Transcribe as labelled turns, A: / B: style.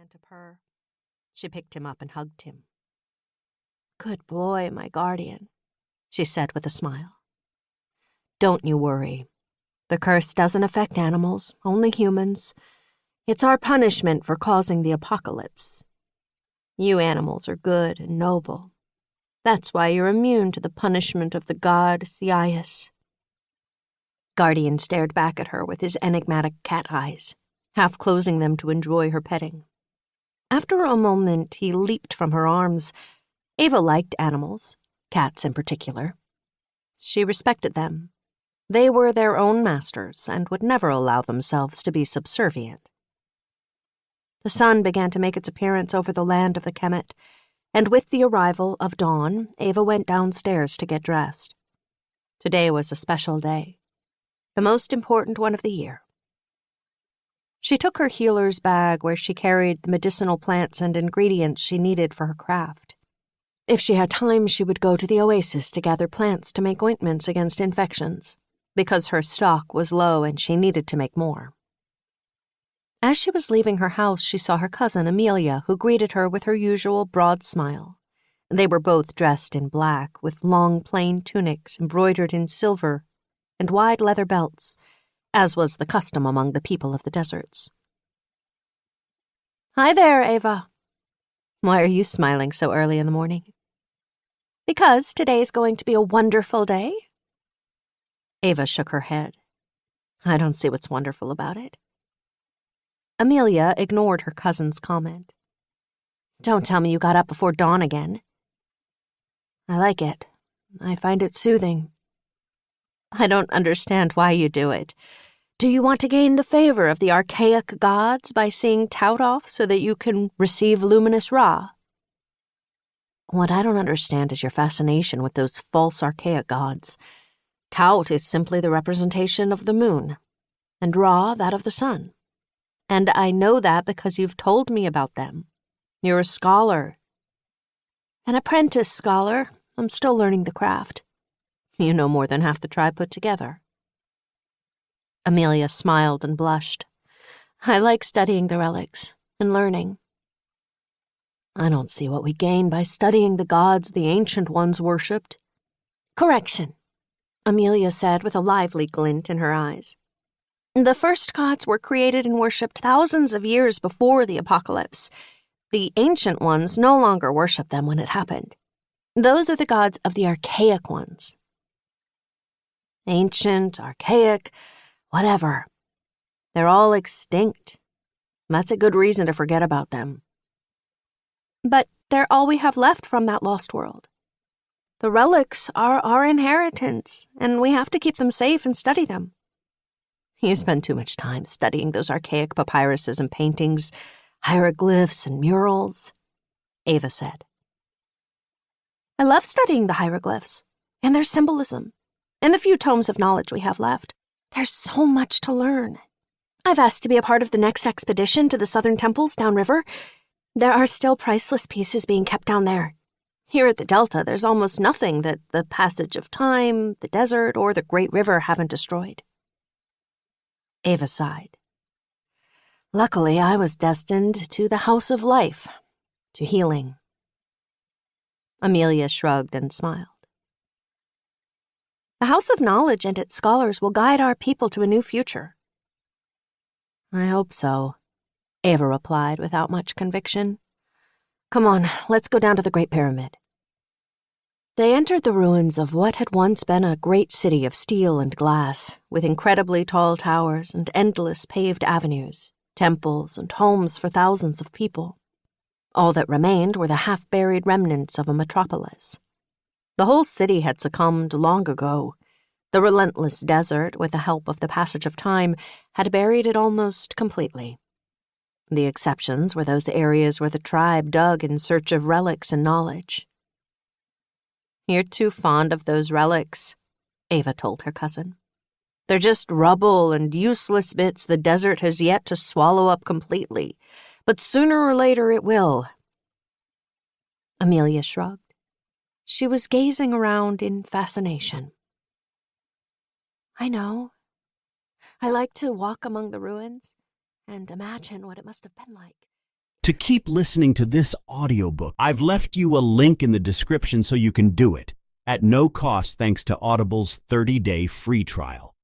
A: began to purr. She picked him up and hugged him. "Good boy, my guardian," she said with a smile. "Don't you worry. The curse doesn't affect animals, only humans. It's our punishment for causing the apocalypse. You animals are good and noble. That's why you're immune to the punishment of the god Siaius." Guardian stared back at her with his enigmatic cat eyes, half closing them to enjoy her petting. After a moment, he leaped from her arms. Ava liked animals, cats in particular. She respected them. They were their own masters and would never allow themselves to be subservient. The sun began to make its appearance over the land of the Kemet, and with the arrival of dawn, Ava went downstairs to get dressed. Today was a special day, the most important one of the year. She took her healer's bag where she carried the medicinal plants and ingredients she needed for her craft. If she had time, she would go to the oasis to gather plants to make ointments against infections, because her stock was low and she needed to make more. As she was leaving her house, she saw her cousin Amelia, who greeted her with her usual broad smile. They were both dressed in black, with long plain tunics embroidered in silver and wide leather belts, as was the custom among the people of the deserts. "Hi there, Ava. Why are you smiling so early in the morning?" "Because today's going to be a wonderful day." Ava shook her head. "I don't see what's wonderful about it." Amelia ignored her cousin's comment. "Don't tell me you got up before dawn again." "I like it. I find it soothing." "I don't understand why you do it. Do you want to gain the favor of the archaic gods by seeing Tout off so that you can receive luminous Ra?" "What I don't understand is your fascination with those false archaic gods. Tout is simply the representation of the moon, and Ra that of the sun. And I know that because you've told me about them. You're a scholar." "An apprentice scholar. I'm still learning the craft." "You know more than half the tribe put together." Amelia smiled and blushed. "I like studying the relics and learning." "I don't see what we gain by studying the gods the ancient ones worshipped." "Correction," Amelia said with a lively glint in her eyes. "The first gods were created and worshipped thousands of years before the apocalypse. The ancient ones no longer worship them when it happened. Those are the gods of the archaic ones." "Ancient, archaic, whatever. They're all extinct. That's a good reason to forget about them." "But they're all we have left from that lost world. The relics are our inheritance, and we have to keep them safe and study them." "You spend too much time studying those archaic papyruses and paintings, hieroglyphs and murals," Ava said. "I love studying the hieroglyphs and their symbolism and the few tomes of knowledge we have left. There's so much to learn. I've asked to be a part of the next expedition to the southern temples downriver. There are still priceless pieces being kept down there. Here at the Delta, there's almost nothing that the passage of time, the desert, or the Great River haven't destroyed." Ava sighed. "Luckily, I was destined to the House of Life, to healing." Amelia shrugged and smiled. "The House of Knowledge and its scholars will guide our people to a new future." "I hope so," Ava replied without much conviction. "Come on, let's go down to the Great Pyramid." They entered the ruins of what had once been a great city of steel and glass, with incredibly tall towers and endless paved avenues, temples and homes for thousands of people. All that remained were the half-buried remnants of a metropolis. The whole city had succumbed long ago. The relentless desert, with the help of the passage of time, had buried it almost completely. The exceptions were those areas where the tribe dug in search of relics and knowledge. "You're too fond of those relics," Ava told her cousin. "They're just rubble and useless bits the desert has yet to swallow up completely, but sooner or later it will." Amelia shrugged. She was gazing around in fascination. "I know. I like to walk among the ruins and imagine what it must have been like.
B: To keep listening to this audiobook, I've left you a link in the description so you can do it, at no cost thanks to Audible's 30-day free trial.